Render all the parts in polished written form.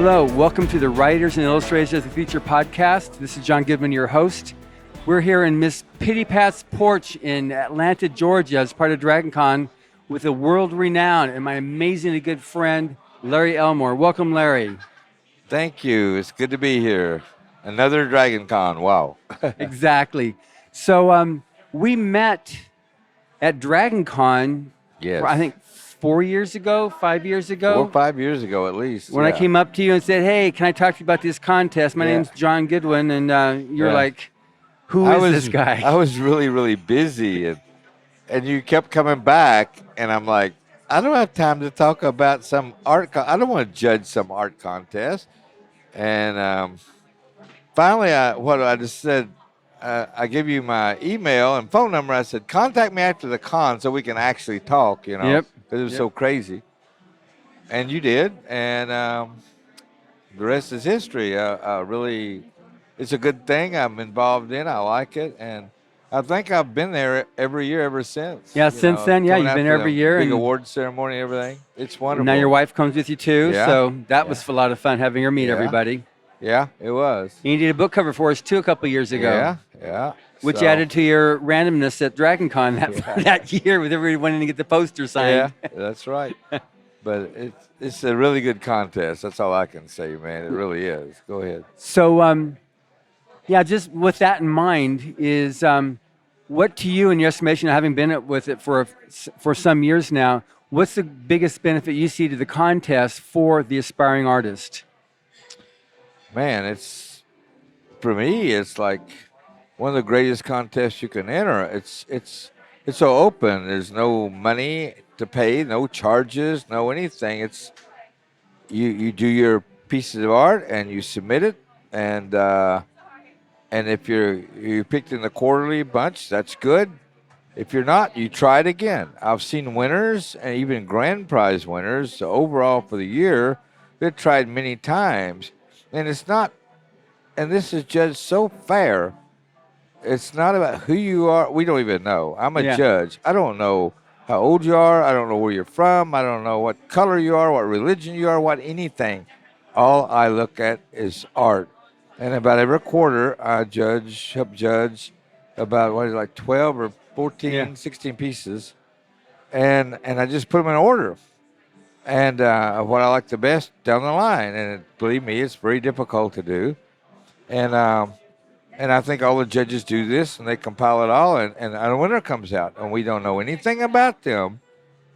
Hello, welcome to the Writers and Illustrators of the Future podcast. This is John Goodman, your host. We're here in Miss Pitty Pat's porch in Atlanta, Georgia, as part of DragonCon with a world-renowned and my amazingly good friend, Larry Elmore. Welcome, Larry. Thank you. It's good to be here. Another DragonCon. Wow. Exactly. So we met at DragonCon, Yes. I think 4 years ago, 5 years ago. 4 or 5 years ago, at least. When I came up to you and said, hey, can I talk to you about this contest? My name's John Goodwin. And you're like, who is this guy? I was really, really busy. And you kept coming back. And I'm like, I don't have time to talk about some art. I don't want to judge some art contest. And finally, I just said, I give you my email and phone number. I said, contact me after the con so we can actually talk, you know. Yep. Because it was so crazy. And you did. And the rest is history. Really, it's a good thing I'm involved in. I like it. And I think I've been there every year ever since. Yeah, since then, yeah, you've been there every year. Big award ceremony and everything. It's wonderful. Now your wife comes with you too. Yeah. So that was a lot of fun having her meet everybody. Yeah, it was. And you did a book cover for us too a couple of years ago. Yeah. Which added to your randomness at DragonCon that year with everybody wanting to get the poster signed. Yeah, that's right. But it's a really good contest. That's all I can say, man. It really is. Go ahead. So, just with that in mind, is what to you, in your estimation, having been with it for some years now, what's the biggest benefit you see to the contest for the aspiring artist? Man, for me, it's like one of the greatest contests you can enter. It's so open. There's no money to pay, no charges, no anything. It's you do your pieces of art and you submit it, and if you're picked in the quarterly bunch, that's good. If you're not, you try it again. I've seen winners and even grand prize winners overall for the year that tried many times, and it's not. And this is judged so fair. It's not about who you are. We don't even know. I'm a judge. I don't know how old you are. I don't know where you're from. I don't know what color you are, what religion you are, what anything. All I look at is art. And about every quarter, I help judge about 12 or 14, 16 pieces. And I just put them in order. And what I like the best down the line. And believe me, it's very difficult to do. And I think all the judges do this, and they compile it all, and a winner comes out. And we don't know anything about them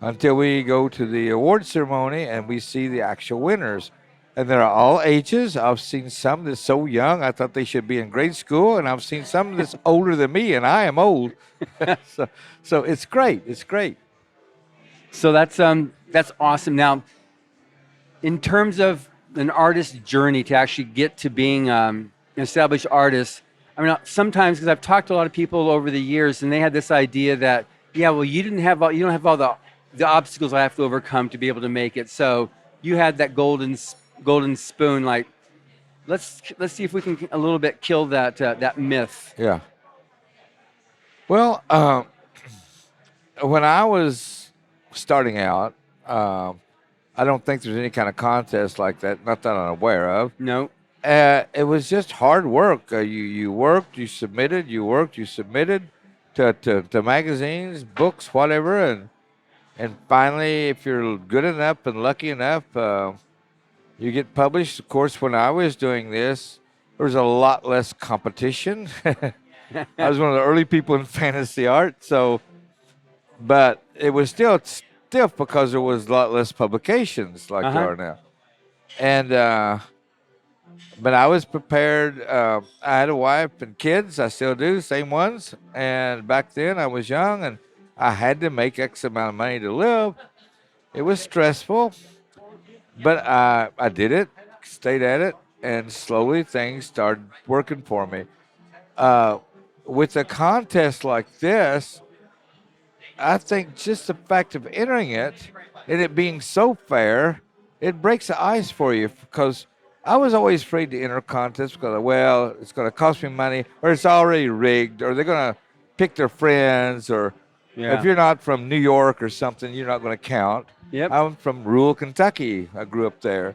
until we go to the award ceremony and we see the actual winners. And they're all ages. I've seen some that's so young, I thought they should be in grade school, and I've seen some that's older than me, and I am old. So it's great. It's great. So that's awesome. Now, in terms of an artist's journey to actually get to being an established artist, I mean, sometimes, because I've talked to a lot of people over the years, and they had this idea that, you don't have all the obstacles I have to overcome to be able to make it. So you had that golden spoon. Like, let's see if we can a little bit kill that myth. Yeah. Well, when I was starting out, I don't think there's any kind of contest like that. Not that I'm aware of. No. It was just hard work. You worked, you submitted, to magazines, books, whatever, and finally, if you're good enough and lucky enough, you get published. Of course, when I was doing this, there was a lot less competition. I was one of the early people in fantasy art, but it was still stiff because there was a lot less publications like there are now, and. But I was prepared. I had a wife and kids. I still do, same ones. And back then I was young and I had to make X amount of money to live. It was stressful, but I did it, stayed at it, and slowly things started working for me. With a contest like this, I think just the fact of entering it and it being so fair, it breaks the ice for you, because I was always afraid to enter contests because, well, it's going to cost me money, or it's already rigged, or they're going to pick their friends, or if you're not from New York or something, you're not going to count. Yep. I'm from rural Kentucky. I grew up there.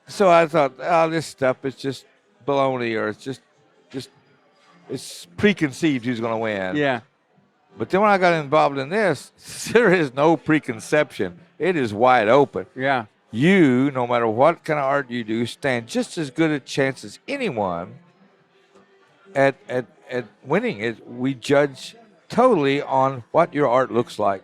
So I thought, oh, this stuff is just baloney, or just it's preconceived who's going to win. Yeah. But then when I got involved in this, there is no preconception. It is wide open. Yeah. You, no matter what kind of art you do, stand just as good a chance as anyone at winning it. We judge totally on what your art looks like.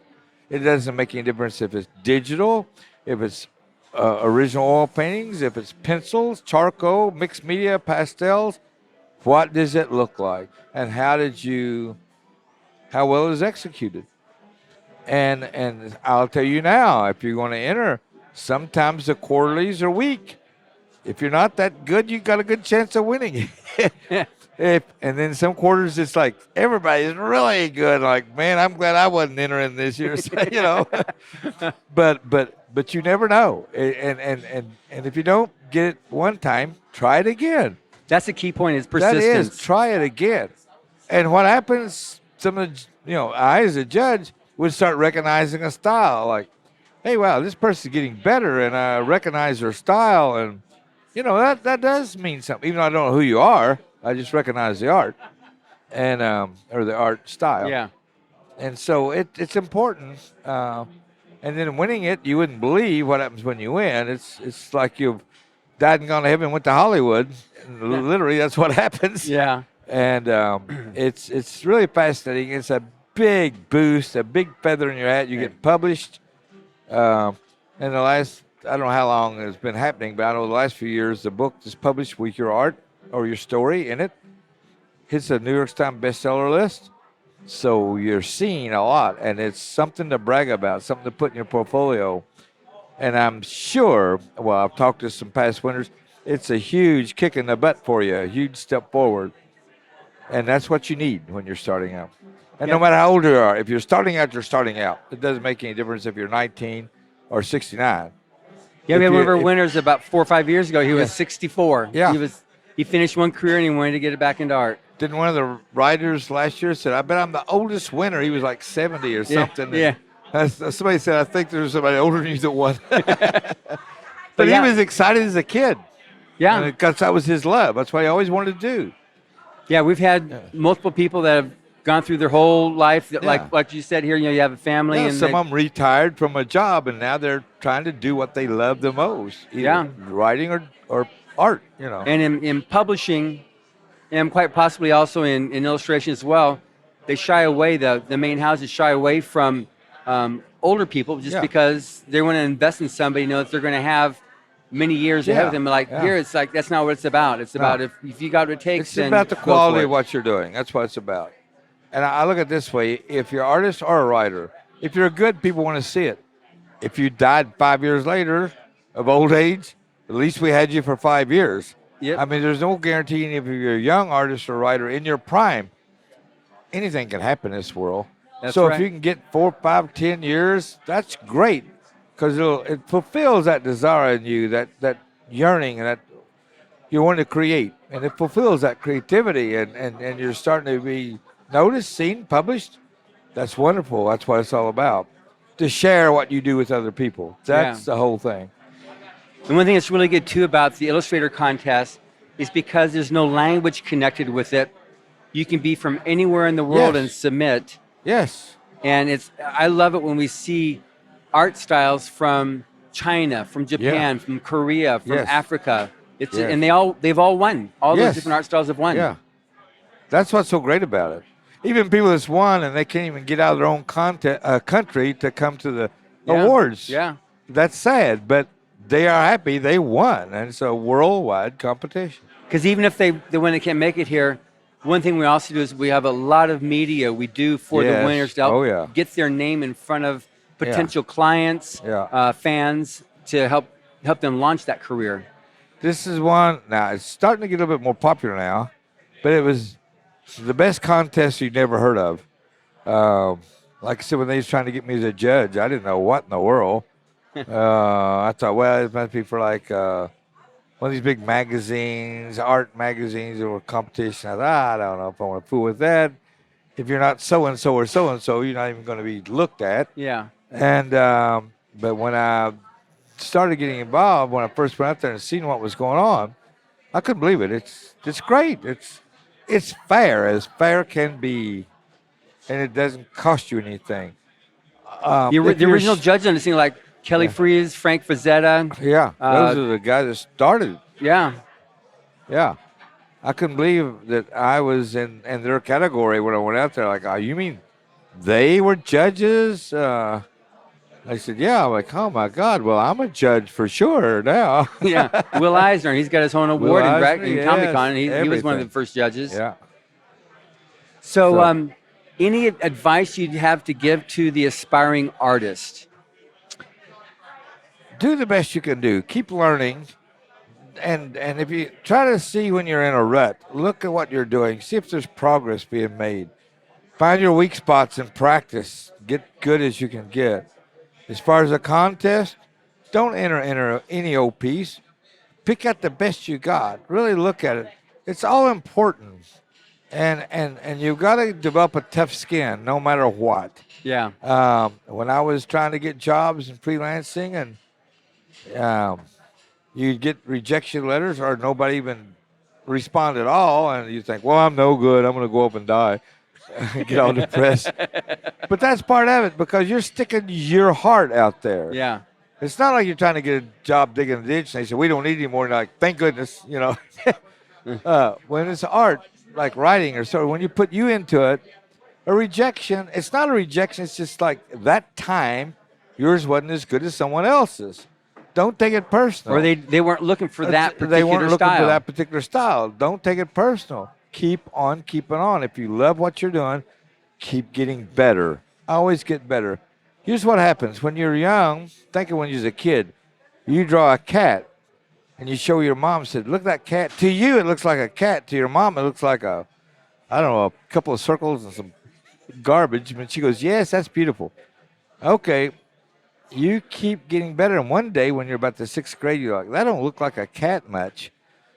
It doesn't make any difference if it's digital, if it's original oil paintings, if it's pencils, charcoal, mixed media, pastels. What does it look like, and how well it is executed? And I'll tell you now, if you're going to enter, sometimes the quarterlies are weak. If you're not that good, you got a good chance of winning. And then some quarters, it's like everybody's really good. Like, man, I'm glad I wasn't entering this year. So, but you never know. And if you don't get it one time, try it again. That's the key point is persistence. That is, try it again. And what happens? Some of the, I as a judge would start recognizing a style. Like, hey, wow, this person's getting better, and I recognize their style, and that does mean something. Even though I don't know who you are, I just recognize the art, and or the art style. Yeah. And so it's important. And then winning it, you wouldn't believe what happens when you win. It's like you've died and gone to heaven and went to Hollywood. And literally, that's what happens. Yeah. And it's really fascinating. It's a big boost, a big feather in your hat. You get published. In the last, I don't know how long it's been happening, but I know the last few years, the book is published with your art or your story in it. Hits the New York Times bestseller list. So you're seen a lot, and it's something to brag about, something to put in your portfolio. And I'm sure, well, I've talked to some past winners, it's a huge kick in the butt for you, a huge step forward. And that's what you need when you're starting out. And no matter how old you are, if you're starting out, you're starting out. It doesn't make any difference if you're 19 or 69. Yeah, we had one of our winners about 4 or 5 years ago. He was 64. Yeah. He finished one career and he wanted to get it back into art. Didn't one of the writers last year said, I bet I'm the oldest winner. He was like 70 or something. Yeah. Somebody said, I think there's somebody older than you that won. But he was excited as a kid. Yeah. Because that was his love. That's what he always wanted to do. Yeah, we've had multiple people that have gone through their whole life. That, like you said here, you have a family. Yeah, and some of them retired from a job, and now they're trying to do what they love the most. Either writing or art, And in publishing, and quite possibly also in illustration as well, they shy away, the main houses shy away from older people just because they want to invest in somebody, know that they're going to have many years ahead of them. Here, it's like, that's not what it's about. It's about if you got what it takes. It's about the quality of what you're doing. That's what it's about. And I look at it this way. If you're an artist or a writer, if you're good, people want to see it. If you died 5 years later of old age, at least we had you for 5 years. Yep. I mean, there's no guarantee if you're a young artist or writer in your prime, anything can happen in this world. That's so right. if you can get 4, 5, 10 years, that's great, because it fulfills that desire in you, that yearning, and that you want to create, and it fulfills that creativity, and you're starting to be noticed, seen, published. That's wonderful. That's what it's all about. To share what you do with other people. That's the whole thing. And one thing that's really good too about the Illustrator contest is because there's no language connected with it. You can be from anywhere in the world and submit. Yes. And I love it when we see art styles from China, from Japan, from Korea, from Africa. And they've all won. All those different art styles have won. Yeah. That's what's so great about it. Even people that's won and they can't even get out of their own country to come to the awards. Yeah. That's sad, but they are happy they won, and it's a worldwide competition. Because even if the winner can't make it here, one thing we also do is we have a lot of media we do for the winners to help get their name in front of potential clients, fans, to help them launch that career. This is one, now it's starting to get a little bit more popular now, but it was the best contest you'd never heard of. Like I said, when they was trying to get me as a judge, I didn't know what in the world. I thought, well, it must be for like one of these big magazines, art magazines, or competition. I thought, I don't know if I want to fool with that. If you're not so-and-so or so-and-so, you're not even going to be looked at. Yeah. And but when I started getting involved, when I first went out there and seen what was going on, I couldn't believe it. It's great. It's fair as fair can be, and it doesn't cost you anything. The original judges on this thing, like Kelly Freas, Frank Frazetta. Yeah, those are the guys that started. Yeah. Yeah. I couldn't believe that I was in their category when I went out there. Like, oh, you mean they were judges? I said, yeah. I'm like, oh, my God. Well, I'm a judge for sure now. Yeah. Will Eisner, he's got his own award in Comic-Con, and he was one of the first judges. Yeah. So any advice you'd have to give to the aspiring artist? Do the best you can do. Keep learning. And if you try to see when you're in a rut, look at what you're doing. See if there's progress being made. Find your weak spots and practice. Get good as you can get. As far as a contest, don't enter any old piece. Pick out the best you got. Really look at it. It's all important. And you've got to develop a tough skin no matter what. Yeah. When I was trying to get jobs in freelancing, and you'd get rejection letters or nobody even respond at all, and you think, well, I'm no good. I'm going to go up and die. Get all depressed. But that's part of it, because you're sticking your heart out there. Yeah. It's not like you're trying to get a job digging a ditch and they say, we don't need any more. And you're like, thank goodness, you know. When it's art, like writing or so, when you put you into it, a rejection, it's not a rejection. It's just like that time, yours wasn't as good as someone else's. Don't take it personal. Or they weren't looking for that particular style. They weren't looking for that particular style. Don't take it personal. Keep on keeping on. If you love what you're doing, keep getting better. Always get better. Here's what happens. When you're young, think of when you was a kid. You draw a cat, and you show your mom, said, look at that cat. To you, it looks like a cat. To your mom, it looks like a couple of circles and some garbage. And she goes, yes, that's beautiful. Okay. You keep getting better. And one day when you're about the 6th grade, you're like, that don't look like a cat much.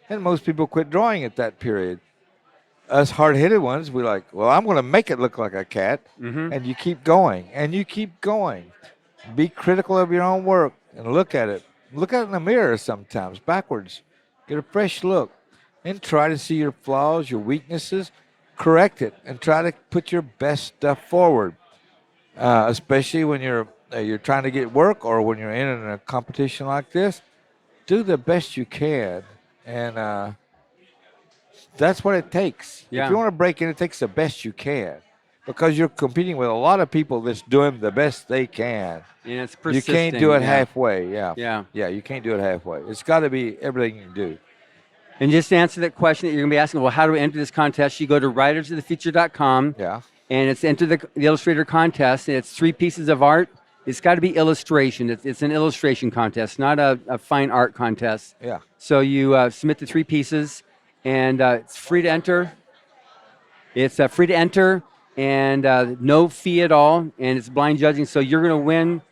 And most people quit drawing at that period. Us hard-headed ones, we're like, well, I'm going to make it look like a cat. Mm-hmm. And you keep going. And you keep going. Be critical of your own work and look at it. Look at it in the mirror sometimes, backwards. Get a fresh look. And try to see your flaws, your weaknesses. Correct it. And try to put your best stuff forward. Especially when you're trying to get work, or when you're in a competition like this, do the best you can. And that's what it takes. Yeah. If you want to break in, it takes the best you can, because you're competing with a lot of people that's doing the best they can. And it's persistent. You can't do it halfway. Yeah. Yeah. Yeah, you can't do it halfway. It's got to be everything you can do. And just to answer that question that you're going to be asking, well, how do we enter this contest? You go to writersofthefuture.com. Yeah. And it's enter the Illustrator contest. And it's 3 pieces of art. It's got to be illustration. It's an illustration contest, not a fine art contest. Yeah. So you submit the 3 pieces, and it's free to enter. It's free to enter, and no fee at all, and it's blind judging. So you're going to win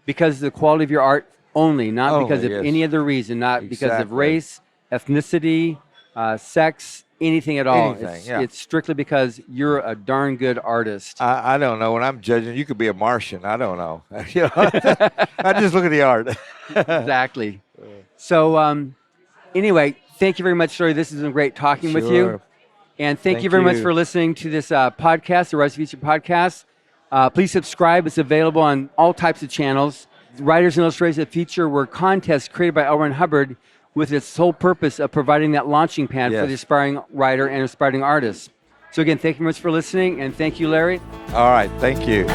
because of the quality of your art only, not because of any other reason, not because of race, ethnicity, sex, anything at all. It's strictly because you're a darn good artist. I don't know. When I'm judging, you could be a Martian. I don't know. You know, I just look at the art. Exactly. So anyway, thank you very much, Larry. This has been great talking with you. And thank you very much for listening to this podcast, the Rise of the Future podcast. Please subscribe. It's available on all types of channels. Writers and Illustrators of the Future were contests created by L. Ron Hubbard with its sole purpose of providing that launching pad for the aspiring writer and aspiring artist. So again, thank you very much for listening, and thank you, Larry. All right, thank you.